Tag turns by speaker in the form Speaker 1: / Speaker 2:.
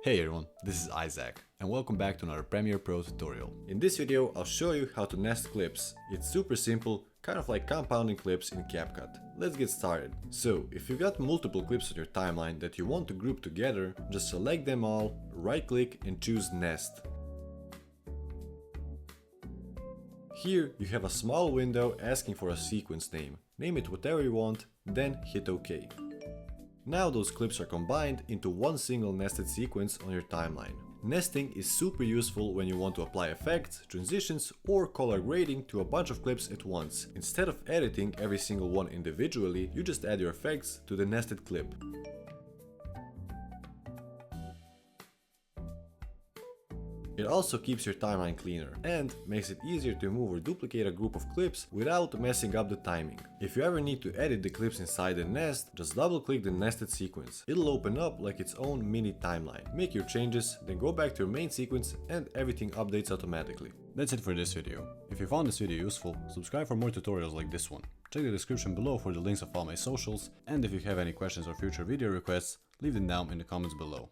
Speaker 1: Hey everyone, this is Isaac, and welcome back to another Premiere Pro tutorial. In this video, I'll show you how to nest clips. It's super simple, kind of like compounding clips in CapCut. Let's get started. So, if you've got multiple clips on your timeline that you want to group together, just select them all, right-click and choose Nest. Here, you have a small window asking for a sequence name. Name it whatever you want, then hit OK. Now those clips are combined into one single nested sequence on your timeline. Nesting is super useful when you want to apply effects, transitions, or color grading to a bunch of clips at once. Instead of editing every single one individually, you just add your effects to the nested clip. It also keeps your timeline cleaner and makes it easier to move or duplicate a group of clips without messing up the timing. If you ever need to edit the clips inside the nest, just double click the nested sequence. It'll open up like its own mini timeline. Make your changes, then go back to your main sequence and everything updates automatically. That's it for this video. If you found this video useful, subscribe for more tutorials like this one. Check the description below for the links of all my socials, and if you have any questions or future video requests, leave them down in the comments below.